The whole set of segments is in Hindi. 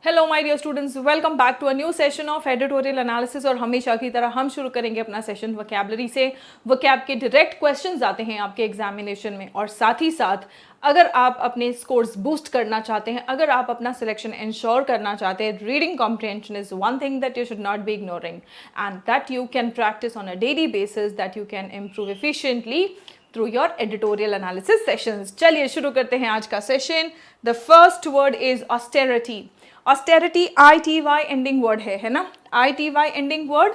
Hello my dear students, welcome back to a new session of editorial analysis. और हमेशा की तरह हम शुरू करेंगे अपना सेशन वोकैबुलरी से। वोकैब के डायरेक्ट क्वेश्चंस आते हैं आपके एग्जामिनेशन में, और साथ ही साथ अगर आप अपने स्कोर्स बूस्ट करना चाहते हैं, अगर आप अपना सिलेक्शन इंश्योर करना चाहते हैं, reading comprehension is one thing that you should not be ignoring and that you can practice on a daily basis, that you can improve efficiently through your editorial analysis sessions. चलिए शुरू करते हैं आज का session. The first word is austerity. Austerity ITY ending word है ना। ITY ending word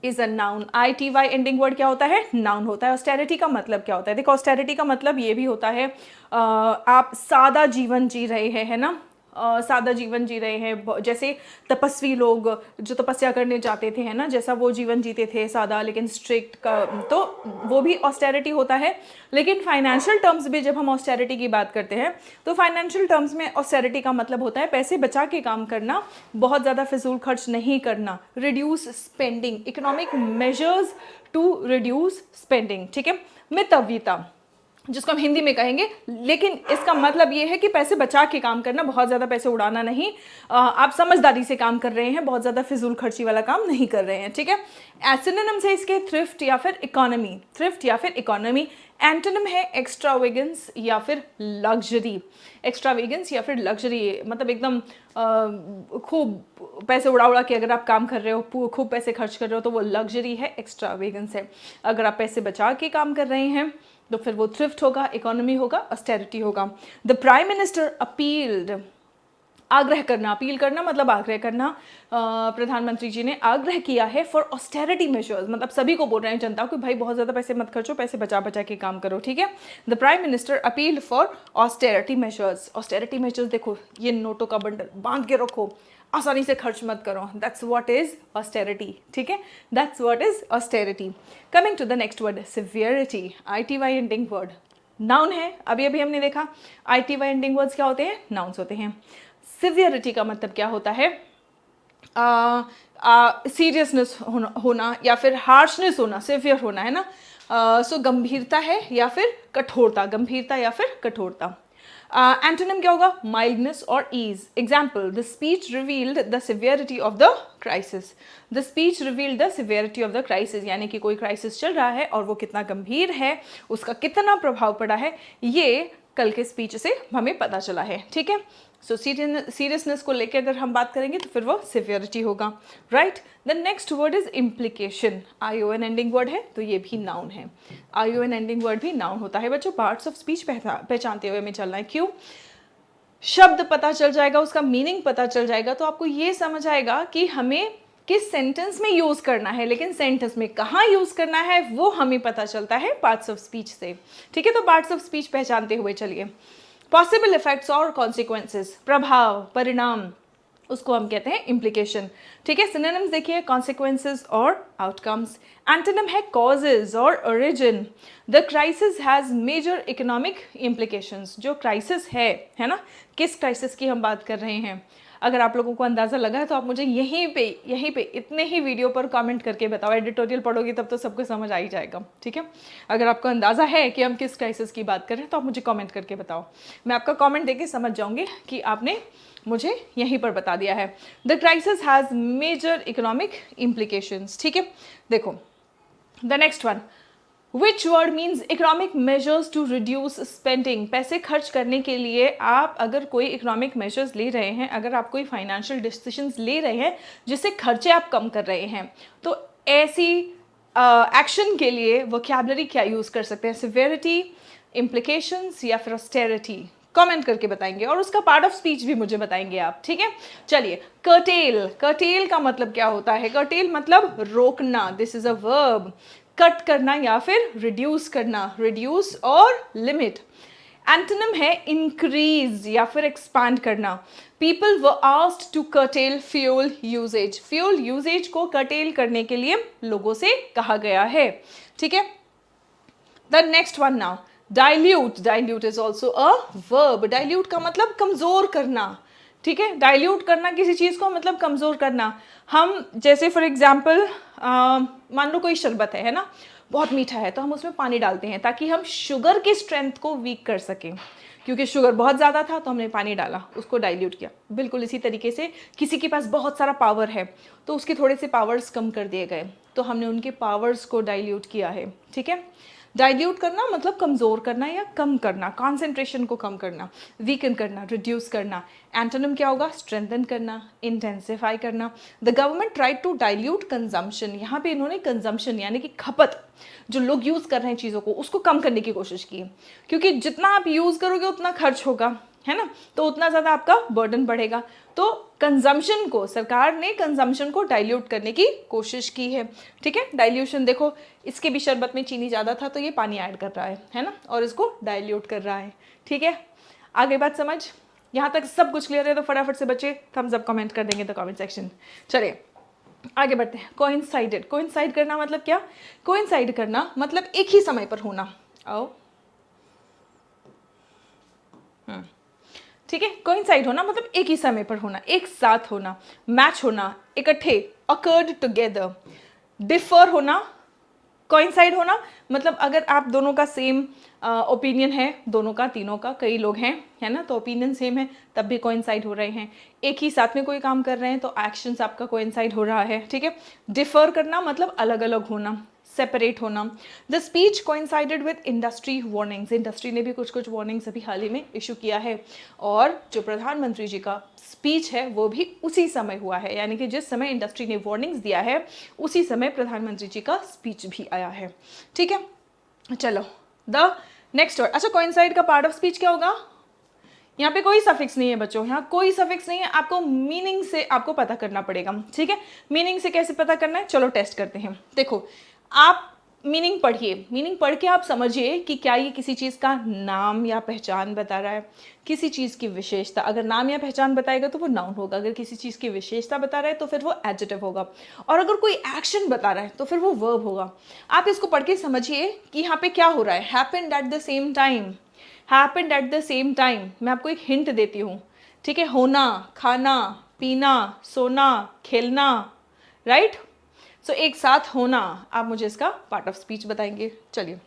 is a noun. ITY ending word क्या होता है? नाउन होता है। ऑस्टेरिटी का मतलब क्या होता है? देखो, ऑस्टेरिटी का मतलब ये भी होता है आप सादा जीवन जी रहे हैं, है ना। सादा जीवन जी रहे हैं, जैसे तपस्वी लोग जो तपस्या करने जाते थे, है ना, जैसा वो जीवन जीते थे, सादा लेकिन स्ट्रिक्ट का, तो वो भी ऑस्टेरिटी होता है। लेकिन फाइनेंशियल टर्म्स भी जब हम ऑस्टेरिटी की बात करते हैं तो फाइनेंशियल टर्म्स में ऑस्टेरिटी का मतलब होता है पैसे बचा के काम करना, बहुत ज़्यादा फिजूल खर्च नहीं करना, reduce spending, economic measures to reduce spending. ठीक है, मितव्ययिता जिसको हम हिंदी में कहेंगे, लेकिन इसका मतलब ये है कि पैसे बचा के काम करना, बहुत ज़्यादा पैसे उड़ाना नहीं। आप समझदारी से काम कर रहे हैं, बहुत ज़्यादा फिजूल खर्ची वाला काम नहीं कर रहे हैं। ठीक है, एसिनोनिम्स है इसके थ्रिफ्ट या फिर इकोनॉमी। थ्रिफ्ट या फिर इकोनॉमी। एंटोनिम है एक्स्ट्रावेगेंस या फिर लग्जरी। एक्स्ट्रावेगेंस या फिर लग्जरी मतलब एकदम खूब पैसे उड़ा उड़ा के अगर आप काम कर रहे हो, खूब पैसे खर्च कर रहे हो, तो वो लग्जरी है, एक्स्ट्रावेगेंस है। अगर आप पैसे बचा के काम कर रहे हैं तो फिर वो थ्रिफ्ट होगा, इकोनॉमी होगा, ऑस्टेरिटी होगा। द प्राइम मिनिस्टर अपील्ड, आग्रह करना, अपील करना मतलब आग्रह करना। प्रधानमंत्री जी ने आग्रह किया है फॉर ऑस्टेरिटी मेजर्स, मतलब सभी को बोल रहे हैं, जनता को, भाई बहुत ज़्यादा पैसे मत खर्चो, पैसे बचा बचा के काम करो। ठीक है, the prime minister appealed for austerity measures. Austerity measures, देखो ये नोटों का बंडल बांध के रखो, आसानी से खर्च मत करो, दैट्स व्हाट इज ऑस्टेरिटी। ठीक है, that's what is austerity. Coming to the next word, severity. ITY ending word noun है। अभी अभी हमने देखा ITY एंडिंग वर्ड्स क्या होते हैं? नाउन्स होते हैं। सिवियरिटी का मतलब क्या होता है? सीरियसनेस होना या फिर हार्शनेस होना, सिवियर होना, है ना। सो गंभीरता है या फिर कठोरता, गंभीरता या फिर कठोरता। एंटोनिम क्या होगा? माइल्डनेस और ease. Example, the speech revealed the severity of the crisis. The speech revealed the severity of the crisis, यानी कि कोई क्राइसिस चल रहा है और वो कितना गंभीर है, उसका कितना प्रभाव पड़ा है, ये कल के स्पीच से हमें पता चला है। ठीक है, सो सीरियसनेस को लेकर अगर हम बात करेंगे तो फिर वो सिवियरिटी होगा, right. The next word is implication. ION ending word है तो ये भी नाउन है। ION एंडिंग वर्ड भी नाउन होता है। बच्चों, पार्ट्स ऑफ स्पीच पहचानते हुए हमें चलना है। क्यों? शब्द पता चल जाएगा, उसका मीनिंग पता चल जाएगा, तो आपको ये समझ आएगा कि हमें किस सेंटेंस में यूज करना है, लेकिन सेंटेंस में कहाँ यूज करना है वो हमें पता चलता है पार्ट्स ऑफ स्पीच से। ठीक है, तो पार्ट्स ऑफ स्पीच पहचानते हुए चलिए। पॉसिबल इफेक्ट्स और कॉन्सिक्वेंसेस, प्रभाव, परिणाम, उसको हम कहते हैं इम्प्लीकेशन। ठीक है, सिनोनिम्स देखिए, कॉन्सिक्वेंसेस और आउटकम्स। एंटोनिम है कॉजेज और origin. The crisis has major economic implications. जो क्राइसिस है ना, किस क्राइसिस की हम बात कर रहे हैं? अगर आप लोगों को अंदाज़ा लगा है तो आप मुझे यहीं पे इतने ही वीडियो पर कमेंट करके बताओ। एडिटोरियल पढ़ोगी तब तो सबको समझ आ ही जाएगा। ठीक है, अगर आपको अंदाज़ा है कि हम किस क्राइसिस की बात कर रहे हैं तो आप मुझे कमेंट करके बताओ। मैं आपका कमेंट देके समझ जाऊंगी कि आपने मुझे यहीं पर बता दिया है। The crisis has major economic implications. ठीक है, देखो the next one, which word means economic measures to reduce spending. पैसे खर्च करने के लिए आप अगर कोई इकोनॉमिक मेजर्स ले रहे हैं, अगर आप कोई फाइनेंशियल डिसीजंस ले रहे हैं जिससे खर्चे आप कम कर रहे हैं, तो ऐसी एक्शन के लिए वोकैबुलरी क्या यूज़ कर सकते हैं? सिवियरिटी, इम्प्लीकेशंस या फिर ऑस्टेरिटी? कमेंट करके बताएंगे और उसका पार्ट ऑफ स्पीच भी मुझे बताएंगे आप। ठीक है, चलिए। कर्टेल, कर्टेल का मतलब क्या होता है? कर्टेल मतलब रोकना, this is a verb. Cut करना या फिर रिड्यूस करना, रिड्यूस और लिमिट। एंटोनिम है इंक्रीज या फिर एक्सपांड करना। People were asked to curtail fuel usage. Fuel usage को कर्टेल करने के लिए लोगों से कहा गया है। ठीक है, the next one now, dilute. Dilute is also a verb. Dilute का मतलब कमजोर करना। ठीक है, डाइल्यूट करना किसी चीज को मतलब कमजोर करना। हम जैसे फॉर एग्जाम्पल मान लो कोई शरबत है ना, बहुत मीठा है, तो हम उसमें पानी डालते हैं ताकि हम शुगर की स्ट्रेंथ को वीक कर सकें। क्योंकि शुगर बहुत ज़्यादा था तो हमने पानी डाला, उसको डाइल्यूट किया। बिल्कुल इसी तरीके से किसी के पास बहुत सारा पावर है तो उसके थोड़े से पावर्स कम कर दिए गए, तो हमने उनके पावर्स को डाइल्यूट किया है। ठीक है, डाइल्यूट करना मतलब कमज़ोर करना या कम करना, कॉन्सेंट्रेशन को कम करना, वीकन करना, रिड्यूस करना। एंटोनिम क्या होगा? स्ट्रेंथन करना, इंटेंसिफाई करना। The government try to dilute consumption, यहाँ पे इन्होंने कंजम्पशन यानी कि खपत, जो लोग यूज़ कर रहे हैं चीज़ों को, उसको कम करने की कोशिश की, क्योंकि जितना आप यूज़ करोगे उतना खर्च होगा, है ना, तो उतना ज़्यादा आपका बर्डन बढ़ेगा। तो कंजम्पशन को, सरकार ने कंजम्पशन को डाइल्यूट करने की कोशिश की है। ठीक है, डाइल्यूशन देखो, इसके भी शरबत में चीनी ज़्यादा था तो ये पानी ऐड कर रहा है ना, और इसको डाइल्यूट कर रहा है। ठीक है, आगे बात समझ, यहाँ तक सब कुछ क्लियर है तो फटाफट से बच्चे थम्स अप कमेंट कर देंगे तो कमेंट सेक्शन। चलिए आगे बढ़ते हैं। कोइंसाइडेड, कोइंसाइड करना मतलब क्या? कोइंसाइड करना मतलब एक ही समय पर होना। आओ, ठीक है, कोइंसाइड होना मतलब एक ही समय पर होना, एक साथ होना, मैच होना, इकट्ठे, अकर्ड टुगेदर। डिफर होना, कोइंसाइड होना मतलब अगर आप दोनों का सेम ओपिनियन है, दोनों का, तीनों का, कई लोग हैं, है ना, तो ओपिनियन सेम है तब भी कोइंसाइड हो रहे हैं। एक ही साथ में कोई काम कर रहे हैं तो एक्शंस आपका कोइंसाइड हो रहा है। ठीक है, डिफर करना मतलब अलग अलग होना, सेपरेट होना। The speech coincided with industry warnings, industry ने भी कुछ कुछ वार्निंग्स अभी हाल ही में इशू किया है, और जो प्रधानमंत्री जी का स्पीच है वो भी उसी समय हुआ है, यानी कि जिस समय इंडस्ट्री ने वार्निंग्स दिया है उसी समय प्रधानमंत्री जी का स्पीच भी आया है। ठीक है, चलो द नेक्स्ट वर्ड। अच्छा, कोइंसाइड का पार्ट ऑफ स्पीच क्या होगा? यहाँ पे कोई सफिक्स नहीं है बच्चों, यहाँ कोई सफिक्स नहीं है, आपको मीनिंग से आपको पता करना पड़ेगा। ठीक है, मीनिंग से कैसे पता करना है, चलो टेस्ट करते हैं। देखो, आप मीनिंग पढ़िए, मीनिंग पढ़ के आप समझिए कि क्या ये किसी चीज़ का नाम या पहचान बता रहा है, किसी चीज़ की विशेषता। अगर नाम या पहचान बताएगा तो वो नाउन होगा, अगर किसी चीज़ की विशेषता बता रहा है तो फिर वो एडजेक्टिव होगा, और अगर कोई एक्शन बता रहा है तो फिर वो वर्ब होगा। आप इसको पढ़ के समझिए कि यहाँ पे क्या हो रहा है। Happened at the same time, happened at the same time. मैं आपको एक हिंट देती हूँ। ठीक है, होना, खाना, पीना, सोना, खेलना, राइट। सो एक साथ होना। आप मुझे इसका पार्ट ऑफ स्पीच बताएंगे। चलिए,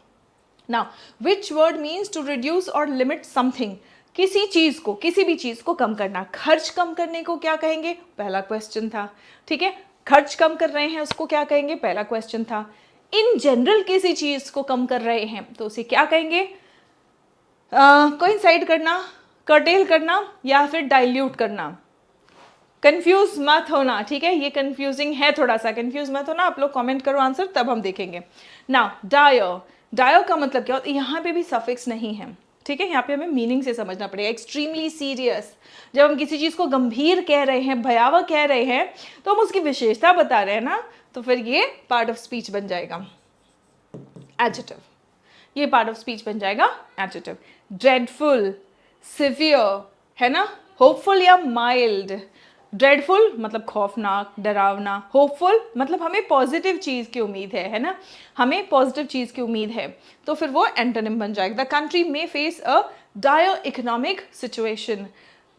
now which word means to reduce और लिमिट समथिंग, किसी चीज को, किसी भी चीज को कम करना। खर्च कम करने को क्या कहेंगे? पहला क्वेश्चन था। ठीक है, खर्च कम कर रहे हैं उसको क्या कहेंगे? पहला क्वेश्चन था। इन जनरल किसी चीज को कम कर रहे हैं तो उसे क्या कहेंगे? कोइंसाइड करना, कर्टेल करना, या फिर डाइल्यूट करना। कंफ्यूज मत होना, ठीक है, ये कंफ्यूजिंग है थोड़ा सा, कंफ्यूज मत होना। आप लोग कमेंट करो आंसर, तब हम देखेंगे। नाउ डायर, डायर का मतलब क्या होता है? यहाँ पे भी सफिक्स नहीं है। ठीक है, यहाँ पे हमें मीनिंग से समझना पड़ेगा। एक्सट्रीमली सीरियस, जब हम किसी चीज को गंभीर कह रहे हैं, भयावह कह रहे हैं, तो हम उसकी विशेषता बता रहे हैं ना, तो फिर ये पार्ट ऑफ स्पीच बन जाएगा एडजेक्टिव। ये पार्ट ऑफ स्पीच बन जाएगा एडजेक्टिव। ड्रेडफुल, सिवियर, है ना, होपफुल या माइल्ड। ड्रेडफुल मतलब खौफनाक, डरावना। होपफुल मतलब हमें पॉजिटिव चीज़ की उम्मीद है ना, हमें पॉजिटिव चीज़ की उम्मीद है, तो फिर वो एंटोनिम बन जाएगा। द कंट्री में face a dire economic situation,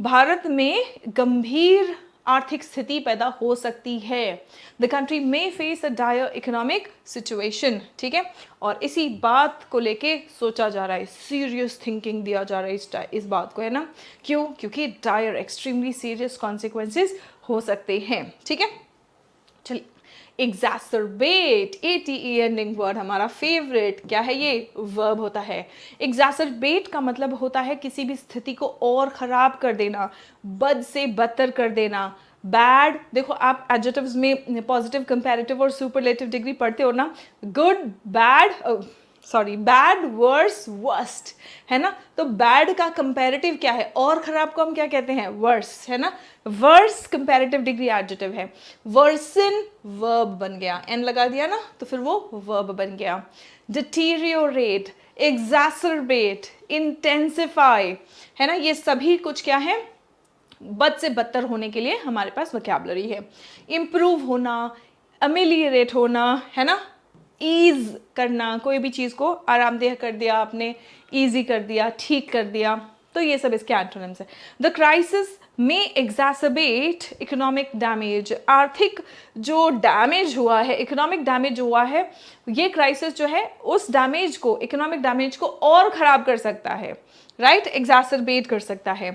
Bharat में गंभीर आर्थिक स्थिति पैदा हो सकती है। द कंट्री में face a dire economic situation. ठीक है, और इसी बात को लेके सोचा जा रहा है, सीरियस थिंकिंग दिया जा रहा है इस बात को, है ना। क्यों? क्योंकि डायर, एक्सट्रीमली सीरियस कॉन्सिक्वेंसेस हो सकते हैं। ठीक है, चलिए, एग्जैसरबेट, ATE एंडिंग वर्ड हमारा फेवरेट। क्या है ये? वर्ब होता है। एग्जैसरबेट का मतलब होता है किसी भी स्थिति को और खराब कर देना, बद से बदतर कर देना। बैड, देखो आप एडजेक्टिव्स में पॉजिटिव, कंपैरेटिव और सुपरलेटिव डिग्री पढ़ते हो ना, good, bad, sorry, bad, worse, worst, है ना। तो बैड का कंपैरेटिव क्या है? और खराब को हम क्या कहते हैं? वर्स, है ना। वर्स कंपैरेटिव डिग्री एडजेक्टिव है। वर्सन वर्ब बन गया, एन लगा दिया ना, तो फिर वो वर्ब बन गया। डिटीरियोरेट, एग्जैसरबेट, इंटेंसिफाई, है ना, ये सभी कुछ क्या है? बद से बदतर होने के लिए हमारे पास वोकैबुलरी है। इम्प्रूव होना, अमेलियरेट होना, है ना, ईज करना, कोई भी चीज़ को आरामदेह कर दिया आपने, ईजी कर दिया, ठीक कर दिया, तो ये सब इसके एंटोनिम्स है। द क्राइसिस में एग्जैसरबेट इकोनॉमिक डैमेज, आर्थिक जो डैमेज हुआ है, इकोनॉमिक डैमेज हुआ है, ये क्राइसिस जो है उस डैमेज को, इकोनॉमिक डैमेज को और ख़राब कर सकता है, राइट, एग्जैसरबेट कर सकता है।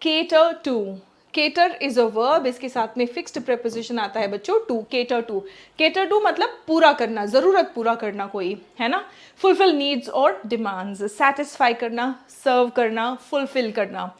Cater to, cater is a verb, इसके साथ में फिक्स्ड प्रेपोजिशन आता है बच्चों to, cater to. Cater to मतलब पूरा करना, जरूरत पूरा करना कोई, है ना। फुलफिल नीड्स और डिमांड्स, सेटिस्फाई करना, सर्व करना, फुलफिल करना।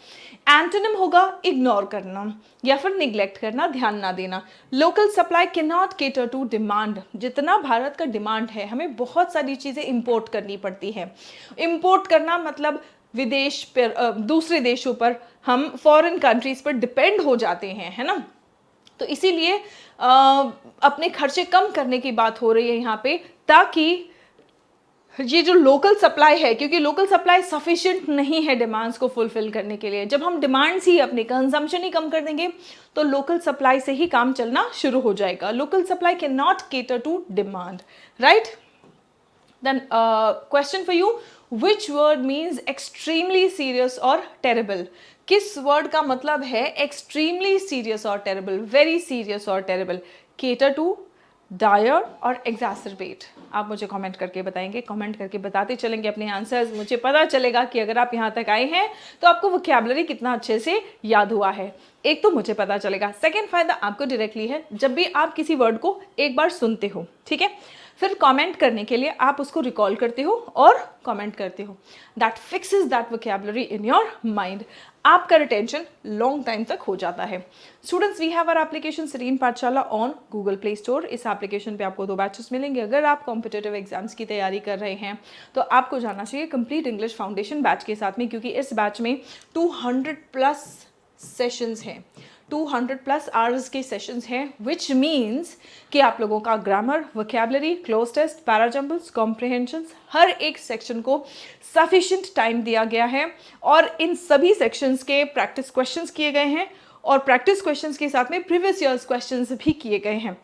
एंटोनिम होगा इग्नोर करना या फिर निग्लेक्ट करना, ध्यान ना देना। Local supply can not cater to demand, जितना भारत का डिमांड है हमें बहुत सारी चीज़ें इंपोर्ट करनी पड़ती है। इंपोर्ट करना मतलब विदेश पर, दूसरे देशों पर हम फॉरेन कंट्रीज पर डिपेंड हो जाते हैं, है ना। तो इसीलिए अपने खर्चे कम करने की बात हो रही है यहाँ पे, ताकि ये जो लोकल सप्लाई है, क्योंकि लोकल सप्लाई सफिशिएंट नहीं है डिमांड्स को फुलफिल करने के लिए। जब हम डिमांड्स ही, अपने कंजम्पशन ही कम कर देंगे तो लोकल सप्लाई से ही काम चलना शुरू हो जाएगा। Local supply can not cater to demand, right. Then question for you, which word means extremely serious और टेरेबल। किस वर्ड का मतलब है एक्सट्रीमली सीरियस और टेरेबल, वेरी सीरियस और टेरेबल? केटर टू, डायर और एग्जैसरबेट। आप मुझे कमेंट करके बताएंगे, कमेंट करके बताते चलेंगे अपने आंसर्स। मुझे पता चलेगा कि अगर आप यहाँ तक आए हैं तो आपको वोकैबुलरी कितना अच्छे से याद हुआ है। एक तो मुझे पता चलेगा, सेकंड फायदा आपको डायरेक्टली है, जब भी आप किसी वर्ड को एक बार सुनते हो, ठीक है, फिर कमेंट करने के लिए आप उसको रिकॉल करते हो और कमेंट करते हो। That fixes that vocabulary in your mind. आपका रिटेंशन लॉन्ग टाइम तक हो जाता है। Students, we have our application Serene Pathshala on Google Play Store. इस एप्लीकेशन पे आपको 2 बैचेस मिलेंगे। अगर आप कॉम्पिटिटिव एग्जाम्स की तैयारी कर रहे हैं तो आपको जाना चाहिए कंप्लीट इंग्लिश फाउंडेशन बैच के साथ में, क्योंकि इस बैच में 200+ सेशंस हैं, 200+ आवर्स के सेशंस हैं, विच मीन्स कि आप लोगों का grammar, vocabulary, cloze test, parajumbles, comprehensions, हर एक सेक्शन को सफिशिएंट टाइम दिया गया है और इन सभी सेक्शंस के प्रैक्टिस क्वेश्चंस किए गए हैं और प्रैक्टिस क्वेश्चंस के साथ में प्रीवियस ईयर्स क्वेश्चंस भी किए गए हैं,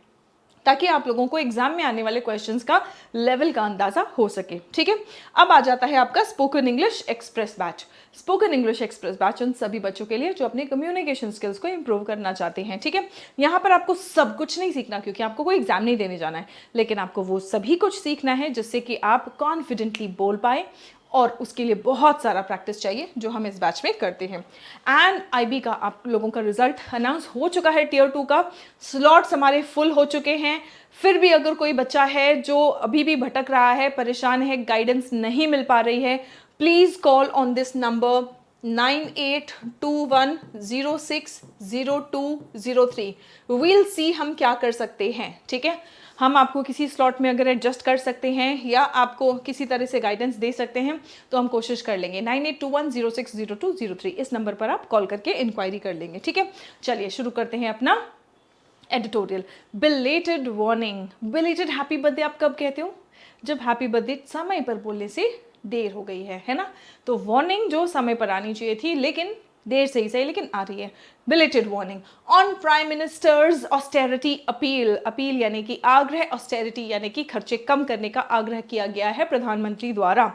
ताकि आप लोगों को एग्जाम में आने वाले क्वेश्चंस का लेवल का अंदाजा हो सके, ठीक है। अब आ जाता है आपका spoken English express batch. Spoken English express batch उन सभी बच्चों के लिए जो अपने कम्युनिकेशन स्किल्स को इंप्रूव करना चाहते हैं, ठीक है। यहाँ पर आपको सब कुछ नहीं सीखना, क्योंकि आपको कोई एग्जाम नहीं देने जाना है, लेकिन आपको वो सभी कुछ सीखना है जिससे कि आप कॉन्फिडेंटली बोल पाए, और उसके लिए बहुत सारा प्रैक्टिस चाहिए जो हम इस बैच में करते हैं। एंड IB का आप लोगों का रिजल्ट अनाउंस हो चुका है, Tier 2 का स्लॉट्स हमारे फुल हो चुके हैं। फिर भी अगर कोई बच्चा है जो अभी भी भटक रहा है, परेशान है, गाइडेंस नहीं मिल पा रही है, please call on this number 9821060203। We'll see हम क्या कर सकते हैं, ठीक है। हम आपको किसी स्लॉट में अगर एडजस्ट कर सकते हैं या आपको किसी तरह से गाइडेंस दे सकते हैं तो हम कोशिश कर लेंगे। 9821060203 इस नंबर पर आप कॉल करके इंक्वायरी कर लेंगे, ठीक है। चलिए शुरू करते हैं अपना editorial. Belated warning. Belated happy birthday आप कब कहते हो? जब हैप्पी बर्थडे समय पर बोलने से देर हो गई है ना। तो वार्निंग जो समय पर आनी चाहिए थी, लेकिन देर से ही सही लेकिन आ रही है। Belated warning on prime ministers austerity appeal. Appeal यानी कि आग्रह, ऑस्टेरिटी यानी कि खर्चे कम करने का आग्रह किया गया है प्रधानमंत्री द्वारा।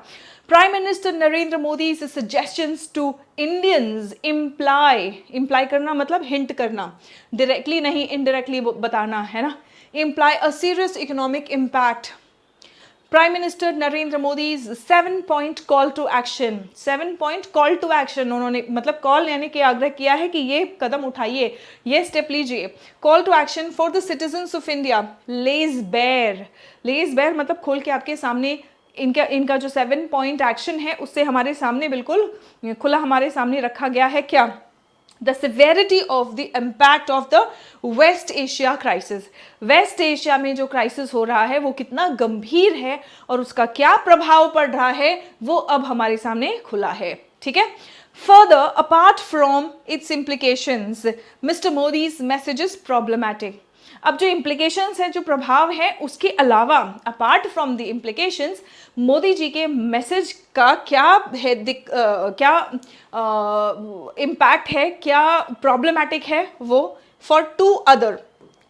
Prime minister Narendra Modi suggestions to Indians imply करना मतलब हिंट करना, डायरेक्टली नहीं इनडायरेक्टली बताना, है ना। Imply a serious economic impact. Prime minister Narendra Modi 7-point call to action. 7-point call to action उन्होंने मतलब कॉल यानी कि आग्रह किया है कि ये कदम उठाइए, ये स्टेप लीजिए। Call to action for the citizens of India. Lays bare. Lays bare मतलब खोल के आपके सामने इनका जो 7-point एक्शन है उससे हमारे सामने बिल्कुल खुला हमारे सामने रखा गया है क्या? The severity of the impact of the West Asia crisis। West Asia में जो क्राइसिस हो रहा है वो कितना गंभीर है और उसका क्या प्रभाव पड़ रहा है वो अब हमारे सामने खुला है, ठीक है। Further, apart from its implications, Mr. Modi's message is problematic। अब जो इम्प्लीकेशंस है, जो प्रभाव है, उसके अलावा apart from the implications Modi ji के मैसेज का क्या है, क्या इम्पैक्ट है, क्या प्रॉब्लमैटिक है वो फॉर 2 अदर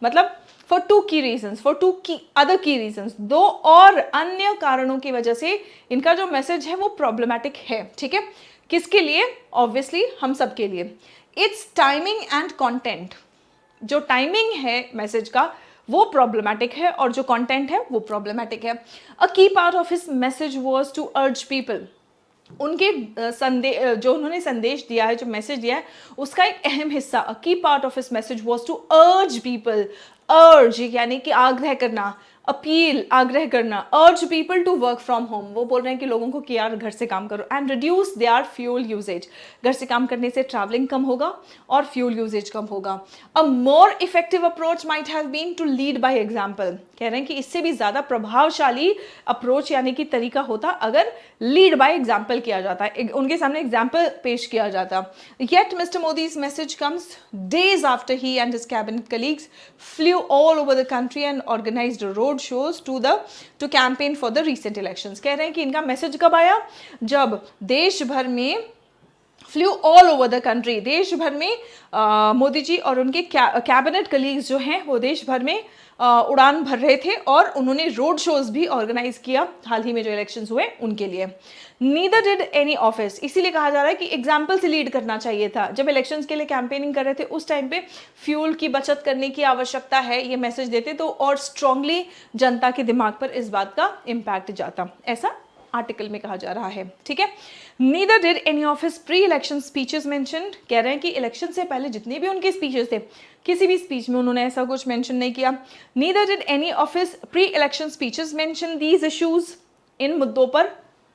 मतलब फॉर 2 की रीजंस, फॉर 2 की अदर की रीजंस, 2 और अन्य कारणों की वजह से इनका जो मैसेज है वो प्रॉब्लमैटिक है, ठीक है। किसके लिए? ऑब्वियसली हम सब के लिए। It's timing and content. जो टाइमिंग है मैसेज का वो प्रॉब्लमैटिक है और जो कंटेंट है वो प्रॉब्लमैटिक है। A key part of his message was to urge people. उनके जो उन्होंने संदेश दिया है, जो मैसेज दिया है, उसका एक अहम हिस्सा, a key part of his message was to urge people, urge यानी कि आग्रह करना, अपील आग्रह करना, urge people to work from home, वो बोल रहे हैं कि लोगों को कि यार घर से काम करो, and reduce their fuel usage, घर से काम करने से ट्रैवलिंग कम होगा और फ्यूल यूजेज कम होगा। A more effective approach might have been to lead by example, कह रहे हैं कि इससे भी ज़्यादा प्रभावशाली अप्रोच यानी कि तरीका होता अगर लीड बाय एग्जाम्पल किया जाता, उनके सामने एग्जाम्पल पेश किया जाता। Yet Mr Modi's message comes days after he and his cabinet colleagues flew all over the country and organised road shows to campaign for the recent elections। कह रहे हैं कि इनका मैसेज कब आया, जब देश भर में flu all over the country, देश भर में मोदी जी और उनके कैबिनेट कलीग्स जो हैं वो देश भर में उड़ान भर रहे थे और उन्होंने रोड शोज भी ऑर्गेनाइज किया हाल ही में जो इलेक्शंस हुए उनके लिए। नीदर डिड एनी ऑफिस, इसीलिए कहा जा रहा है कि एग्जाम्पल से लीड करना चाहिए था। जब इलेक्शंस के लिए कैंपेनिंग कर रहे थे उस टाइम पे फ्यूल की बचत करने की आवश्यकता है ये मैसेज देते तो और स्ट्रांगली जनता के दिमाग पर इस बात का इम्पैक्ट जाता, ऐसा आर्टिकल में कहा जा रहा है। ठीक है, neither did any of his pre election speeches mentioned, कह रहे हैं कि इलेक्शन से पहले जितने भी उनके स्पीचेस थे किसी भी स्पीच में उन्होंने ऐसा कुछ मेंशन नहीं किया। Neither did any of his pre election speeches mention these issues, इन मुद्दों पर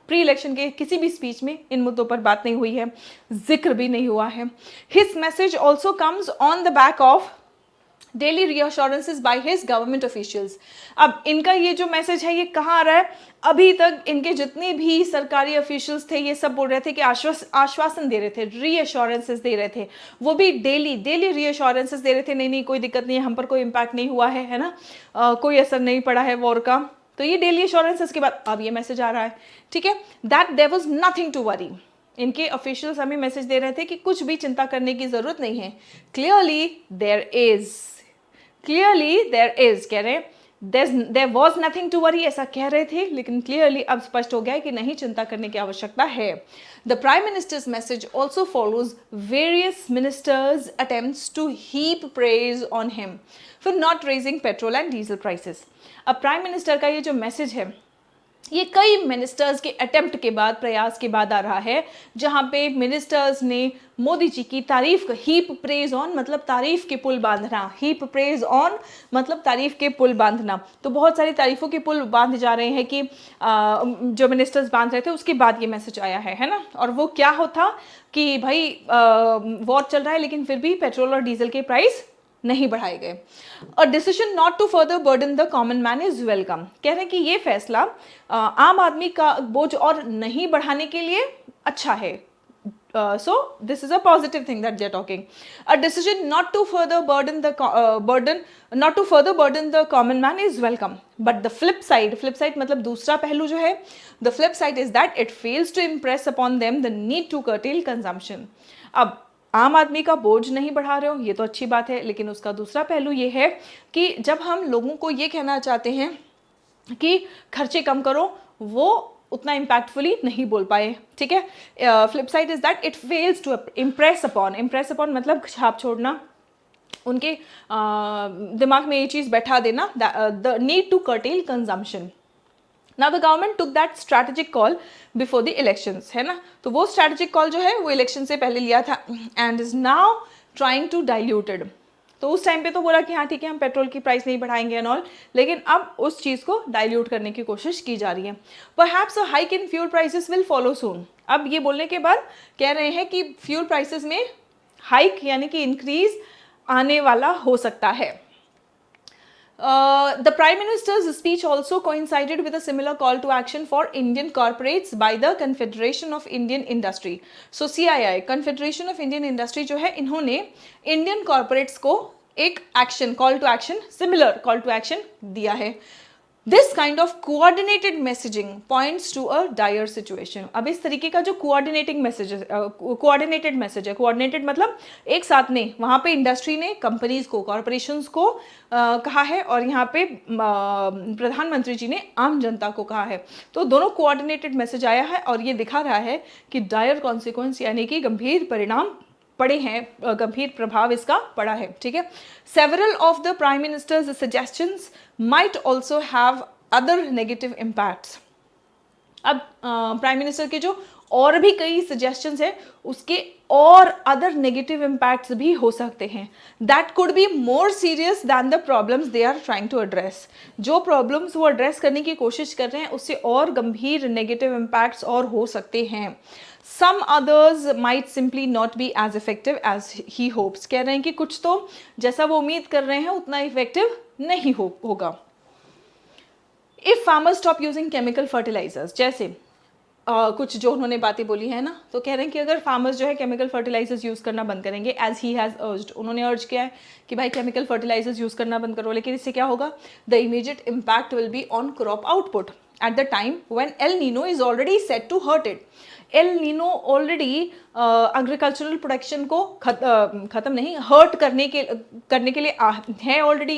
प्री इलेक्शन के किसी भी स्पीच में इन मुद्दों पर बात नहीं हुई है, जिक्र भी नहीं हुआ है। His message also comes on the back of daily reassurances by his government officials. अब इनका ये जो मैसेज है ये कहाँ आ रहा है, अभी तक इनके जितने भी सरकारी ऑफिशियल्स थे ये सब बोल रहे थे कि आश्वासन दे रहे थे, रीअश्योरेंसेस दे रहे थे, वो भी डेली रीअश्योरेंसेस दे रहे थे, नहीं कोई दिक्कत नहीं है, हम पर कोई इम्पैक्ट नहीं हुआ है ना, कोई असर नहीं पड़ा है वॉर का। तो ये डेली एश्योरेंसेस के बाद अब ये मैसेज आ रहा है, ठीक है, that there was nothing to worry. इनके ऑफिशियल्स हमें मैसेज दे रहे थे कि कुछ भी चिंता करने की जरूरत नहीं है। क्लियरली देयर इज, कह रहे हैं there was nothing to worry, ऐसा कह रहे थे लेकिन क्लियरली अब स्पष्ट हो गया है कि नहीं, चिंता करने की आवश्यकता है। The prime minister's message also follows various ministers attempts to heap praise on him for not raising petrol and diesel prices. अब प्राइम मिनिस्टर का ये जो मैसेज है ये कई मिनिस्टर्स के अटेम्प्ट के बाद, प्रयास के बाद आ रहा है, जहां पे मिनिस्टर्स ने मोदी जी की तारीफ, हीप प्रेज ऑन मतलब तारीफ के पुल बांधना, हीप प्रेज ऑन मतलब तारीफ के पुल बांधना। तो बहुत सारी तारीफों के पुल बांधे जा रहे हैं कि जो मिनिस्टर्स बांध रहे थे उसके बाद ये मैसेज आया है ना। और वो क्या होता कि भाई वॉर चल रहा है लेकिन फिर भी पेट्रोल और डीजल के प्राइस नहीं बढ़ाए गए। A decision not to further burden the common man is welcome, कह रहे हैं कि ये फैसला आम आदमी का बोझ और नहीं बढ़ाने के लिए अच्छा है। So this is a positive thing that they're talking. A decision not to further burden the common man is welcome. But the flip side मतलब दूसरा पहलू जो है, the flip side is that it fails to impress upon them the need to curtail consumption. अब आम आदमी का बोझ नहीं बढ़ा रहे हो ये तो अच्छी बात है, लेकिन उसका दूसरा पहलू ये है कि जब हम लोगों को ये कहना चाहते हैं कि खर्चे कम करो, वो उतना इम्पैक्टफुली नहीं बोल पाए। ठीक है, flip side is that it fails to impress upon मतलब छाप छोड़ना, उनके दिमाग में ये चीज़ बैठा देना, the need to curtail consumption. Now the government took that strategic call before the elections, है ना, तो वो strategic call जो है वो इलेक्शन से पहले लिया था and is now trying to dilute it। तो उस टाइम पे तो बोला कि हाँ ठीक है हम पेट्रोल की प्राइस नहीं बढ़ाएंगे एंड ऑल, लेकिन अब उस चीज़ को डाइल्यूट करने की कोशिश की जा रही है। Perhaps a hike in fuel prices will follow soon। अब ये बोलने के बाद कह रहे हैं कि फ्यूल प्राइसेस में हाइक यानी कि इंक्रीज आने वाला हो सकता है। The Prime Minister's speech also coincided with a similar call to action for Indian corporates by the Confederation of Indian Industry. So CII, Confederation of Indian Industry जो है, इन्होंने Indian corporates को एक action, call to action, similar call to action दिया है। This kind of coordinated messaging points to a dire situation. अब इस तरीके का जो कोऑर्डिनेटेड मैसेज है, कोऑर्डिनेटेड मतलब एक साथ ने, वहाँ पे इंडस्ट्री ने कंपनीज को, कॉरपोरेशंस को कहा है और यहाँ पे प्रधानमंत्री जी ने आम जनता को कहा है। तो दोनों कोऑर्डिनेटेड मैसेज आया है और ये दिखा रहा है कि डायर कॉन्सिक्वेंस यानी कि गंभीर परिणाम पड़े हैं, गंभीर प्रभाव इसका पड़ा है। ठीक है, several of the prime ministers suggestions might also have other negative impacts. अब प्राइम मिनिस्टर के जो और भी कई सजेशंस है, उसके और अदर नेगेटिव इम्पैक्ट्स भी हो सकते हैं, that could be more serious than the problems they are trying to address. जो प्रॉब्लम्स वो एड्रेस करने की कोशिश कर रहे हैं उससे और गंभीर नेगेटिव इम्पैक्ट्स और हो सकते हैं। Some others might simply not be as effective as he hopes, कह रहे हैं कि कुछ तो जैसा वो उम्मीद कर रहे हैं उतना इफेक्टिव नहीं होगा। If farmers stop using chemical fertilisers, जैसे कुछ जो उन्होंने बातें बोली है ना, तो कह रहे हैं कि अगर फार्मर्स जो है केमिकल फर्टिलाइजर्स यूज़ करना बंद करेंगे, एज ही हैज़ अर्ज्ड, उन्होंने अर्ज किया है कि भाई केमिकल फर्टिलाइजर्स यूज़ करना बंद करो, लेकिन इससे क्या होगा, the immediate impact will be on crop output at the time when El Nino is already set to hurt it. El Nino already agricultural production को खत्म नहीं, हर्ट करने के लिए है ऑलरेडी।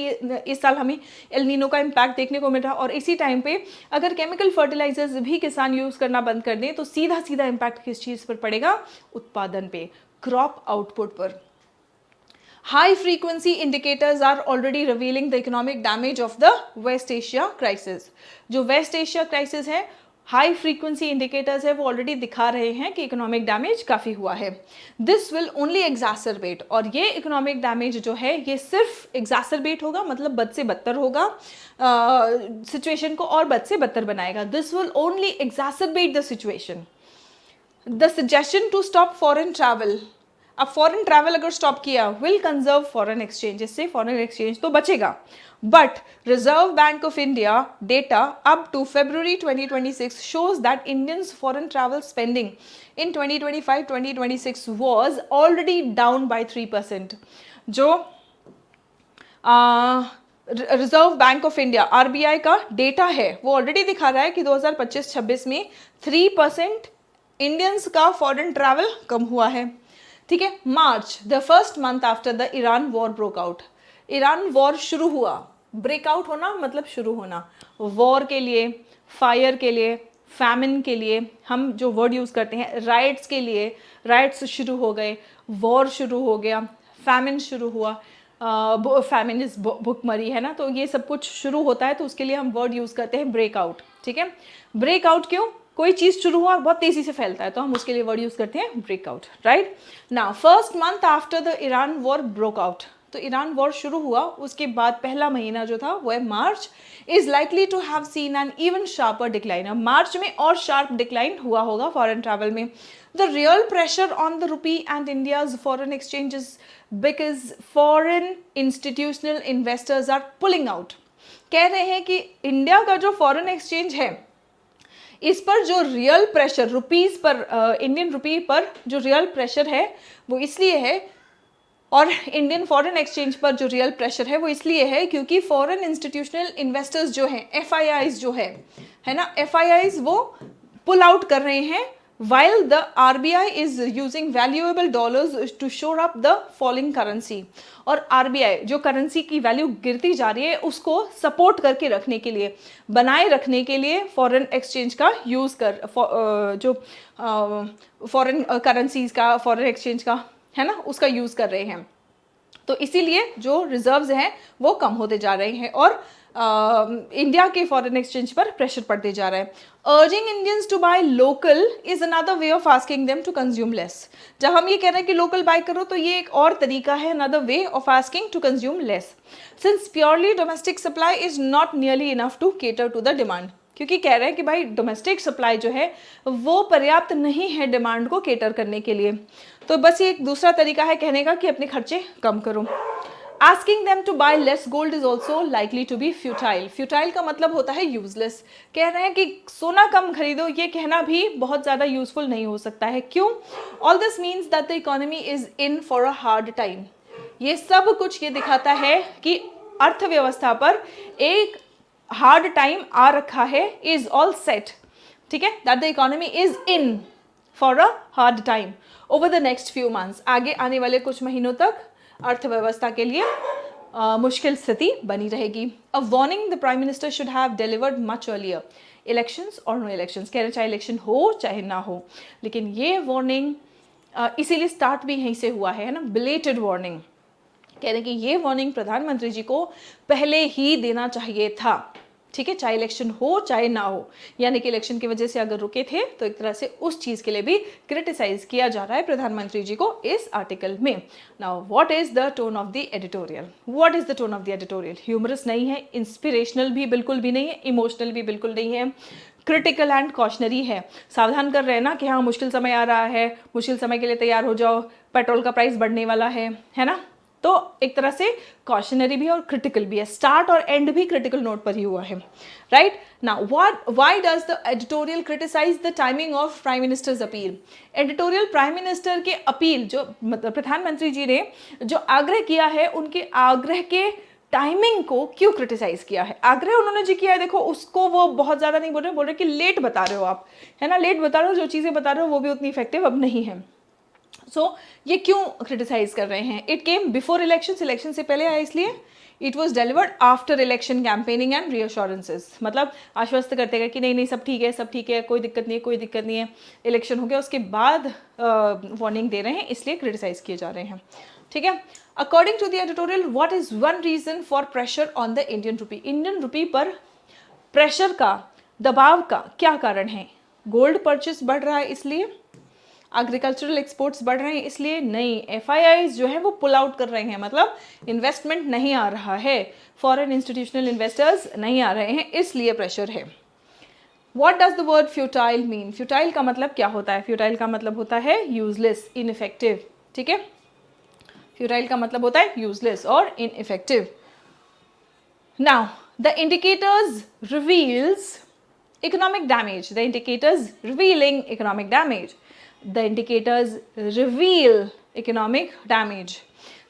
इस साल हमें एल नीनो का इम्पैक्ट देखने को मिल रहा, और इसी टाइम पे अगर केमिकल फर्टिलाइजर्स भी किसान यूज़ करना बंद कर दें तो सीधा सीधा इम्पैक्ट किस चीज़ पर पड़ेगा, उत्पादन पे, क्रॉप आउटपुट पर। High frequency indicators are already revealing the economic damage of the West Asia crisis। जो West Asia crisis है, हाई फ्रीक्वेंसी इंडिकेटर्स है, वो ऑलरेडी दिखा रहे हैं कि इकोनॉमिक डैमेज काफ़ी हुआ है। दिस विल ओनली एग्जैसरबेट, और ये इकोनॉमिक डैमेज जो है ये सिर्फ एग्जैसरबेट होगा, मतलब बद से बदतर होगा, सिचुएशन को और बद से बदतर बनाएगा। This will only exacerbate the situation. The suggestion to stop foreign travel, अब फॉरेन ट्रैवल अगर स्टॉप किया विल कंजर्व फॉरेन एक्सचेंज, इससे फॉरेन एक्सचेंज तो बचेगा, but Reserve Bank of India data up to February 2026 shows that Indians foreign travel spending in 2025-2026 was already down by 3%। जो reserve Bank of India RBI का डेटा है वो ऑलरेडी दिखा रहा है कि 2025-26 में 3% इंडियंस का फॉरेन ट्रैवल कम हुआ है। ठीक है, March the first month after the Iran war broke out, Iran war शुरू हुआ, ब्रेकआउट होना मतलब शुरू होना, वॉर के लिए, फायर के लिए, फैमिन के लिए हम जो वर्ड यूज़ करते हैं, राइट्स के लिए, राइट्स शुरू हो गए, वॉर शुरू हो गया, फैमिन शुरू हुआ, फैमिन इज भुखमरी है ना, तो ये सब कुछ शुरू होता है तो उसके लिए हम वर्ड यूज़ करते हैं ब्रेकआउट। ठीक है, ब्रेकआउट क्यों, कोई चीज़ शुरू हुआ और बहुत तेज़ी से फैलता है तो हम उसके लिए वर्ड यूज़ करते हैं breakout, right. Now first month after the Iran war broke out, तो ईरान वॉर शुरू हुआ उसके बाद पहला महीना जो था वो है March, is likely to have seen an even sharper decline. अब मार्च में और शार्प डिक्लाइन हुआ होगा फॉरेन ट्रैवल में। The real pressure on the rupee and India's foreign exchanges because foreign institutional investors are pulling out. कह रहे हैं कि इंडिया का जो फॉरेन एक्सचेंज है इस पर जो रियल प्रेशर रुपीज़ पर, इंडियन रुपी पर जो रियल प्रेशर है वो इसलिए है, और इंडियन फॉरेन एक्सचेंज पर जो रियल प्रेशर है वो इसलिए है क्योंकि फॉरेन इंस्टीट्यूशनल इन्वेस्टर्स जो हैं, FIIs जो है ना, FIIs वो पुल आउट कर रहे हैं while the RBI is using valuable dollars to shore up the falling currency। और RBI जो करेंसी की वैल्यू गिरती जा रही है उसको सपोर्ट करके रखने के लिए, बनाए रखने के लिए फॉरेन एक्सचेंज का यूज़ जो फॉरेन करेंसीज का, फॉरेन एक्सचेंज का है ना, उसका यूज़ कर रहे हैं। तो इसीलिए जो रिजर्व्स हैं वो कम होते जा रहे हैं और इंडिया के फॉरेन एक्सचेंज पर प्रेशर पड़ते जा रहा है। Urging Indians to buy local is another way of asking them to consume less. जब हम ये कह रहे हैं कि लोकल बाय करो तो ये एक और तरीका है, another way of asking to consume less, since purely domestic supply is not nearly enough to cater to the demand. क्योंकि कह रहे हैं कि भाई डोमेस्टिक सप्लाई जो है वो पर्याप्त नहीं है डिमांड को केटर करने के लिए। तो बस ये एक दूसरा तरीका है कहने का कि अपने खर्चे कम करो। Asking them to buy less gold is also likely to be futile। futile का मतलब होता है useless। कह रहे हैं कि सोना कम खरीदो, ये कहना भी बहुत ज़्यादा यूजफुल नहीं हो सकता है। क्यों? All this means that the economy is in for a hard time। ये सब कुछ ये दिखाता है कि अर्थव्यवस्था पर एक हार्ड टाइम आ रखा है, is all set। ठीक है, that the economy is in for a hard time over the next few months। आगे आने वाले कुछ महीनों तक अर्थव्यवस्था के लिए मुश्किल स्थिति बनी रहेगी। A warning the prime minister should have delivered much earlier, elections और नो इलेक्शंस। कह रहे चाहे इलेक्शन हो चाहे ना हो, लेकिन ये वार्निंग इसीलिए स्टार्ट भी यहीं से हुआ है ना, बिलेटेड वार्निंग। कह रहे हैं कि ये वार्निंग प्रधानमंत्री जी को पहले ही देना चाहिए था। ठीक है, चाहे इलेक्शन हो चाहे ना हो, यानी कि इलेक्शन की वजह से अगर रुके थे तो एक तरह से उस चीज के लिए भी क्रिटिसाइज किया जा रहा है प्रधानमंत्री जी को इस आर्टिकल में। Now what is the tone of the editorial? What is the tone of the editorial? Humorous नहीं है, इंस्पिरेशनल भी बिल्कुल भी नहीं है, इमोशनल भी बिल्कुल नहीं है, क्रिटिकल एंड कॉशनरी है। सावधान कर रहे हैं ना कि हाँ मुश्किल समय आ रहा है, मुश्किल समय के लिए तैयार हो जाओ, पेट्रोल का प्राइस बढ़ने वाला है ना। तो एक तरह से कॉशनरी भी और क्रिटिकल भी है, स्टार्ट और एंड भी क्रिटिकल नोट पर ही हुआ है, right. Now why does the editorial criticise the timing of prime minister's appeal? Editorial prime minister के अपील, जो मतलब प्रधानमंत्री जी ने जो आग्रह किया है, उनके आग्रह के टाइमिंग को क्यों क्रिटिसाइज किया है? आग्रह उन्होंने जी किया है, देखो उसको वो बहुत ज्यादा नहीं बोल रहे कि लेट बता रहे हो आप, है ना, लेट बता रहे हो, जो चीजें बता रहे हो वो भी उतनी इफेक्टिव अब नहीं है। ये क्यों क्रिटिसाइज कर रहे हैं? It came before election, election से पहले आया इसलिए। It was delivered after election campaigning and reassurances, मतलब आश्वस्त करते गए कि नहीं नहीं सब ठीक है, सब ठीक है, कोई दिक्कत नहीं है, कोई दिक्कत नहीं है। इलेक्शन हो गया उसके बाद वार्निंग दे रहे हैं, इसलिए क्रिटिसाइज किए जा रहे हैं, ठीक है। According to the editorial, what is one reason for pressure on the Indian rupee? Indian rupee पर प्रेशर का, दबाव का क्या कारण है? गोल्ड परचेस बढ़ रहा है इसलिए? एग्रीकल्चरल एक्सपोर्ट्स बढ़ रहे हैं इसलिए? नहीं, एफआईआईज जो है वो पुल आउट कर रहे हैं, मतलब इन्वेस्टमेंट नहीं आ रहा है, फॉरेन इंस्टीट्यूशनल इन्वेस्टर्स नहीं आ रहे हैं, इसलिए प्रेशर है। What does the word futile mean? Futile का मतलब क्या होता है? फ्यूटाइल का मतलब होता है यूजलेस, इनइफेक्टिव, ठीक है। फ्यूटाइल का मतलब होता है यूजलेस और ineffective. Now the indicators reveals economic damage. The indicators revealing economic damage. The indicators reveal economic damage.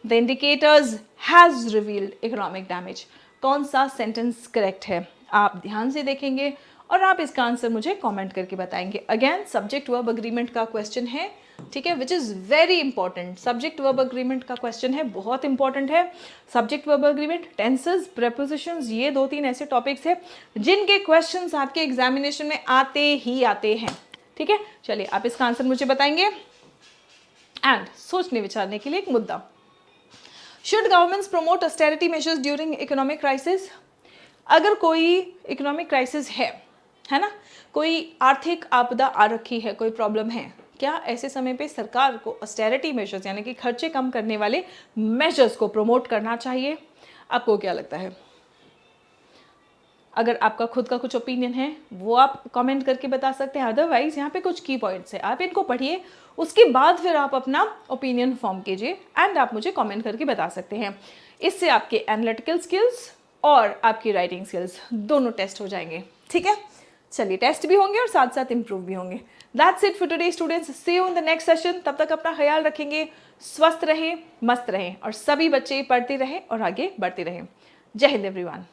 The indicators has revealed economic damage. कौन सा सेंटेंस करेक्ट है? आप ध्यान से देखेंगे और आप इसका आंसर मुझे कमेंट करके बताएंगे। अगेन सब्जेक्ट वर्ब अग्रीमेंट का क्वेश्चन है, ठीक है, which is very important. Subject verb agreement का क्वेश्चन है, बहुत इंपॉर्टेंट है। Subject verb agreement, tenses, prepositions, ये 2-3 ऐसे टॉपिक्स हैं जिनके क्वेश्चंस आपके एग्जामिनेशन में आते ही आते हैं, ठीक है। चलिए आप इसका आंसर मुझे बताएंगे। एंड सोचने विचारने के लिए एक मुद्दा, should governments promote austerity measures during economic crisis? अगर कोई इकोनॉमिक क्राइसिस है ना, कोई आर्थिक आपदा आ रखी है, कोई प्रॉब्लम है, क्या ऐसे समय पे सरकार को ऑस्टेरिटी मेजर्स यानी कि खर्चे कम करने वाले मेजर्स को प्रमोट करना चाहिए? आपको क्या लगता है? अगर आपका खुद का कुछ ओपिनियन है वो आप कमेंट करके बता सकते हैं, अदरवाइज यहाँ पे कुछ की पॉइंट्स है, आप इनको पढ़िए, उसके बाद फिर आप अपना ओपिनियन फॉर्म कीजिए एंड आप मुझे कमेंट करके बता सकते हैं। इससे आपके एनालिटिकल स्किल्स और आपकी राइटिंग स्किल्स दोनों टेस्ट हो जाएंगे, ठीक है। चलिए टेस्ट भी होंगे और साथ साथ इंप्रूव भी होंगे। That's it for today students, see you in the next session. तब तक अपना ख्याल रखेंगे, स्वस्थ रहें, मस्त रहें और सभी बच्चे पढ़ते रहें और आगे बढ़ते रहें। जय हिंद एवरीवन।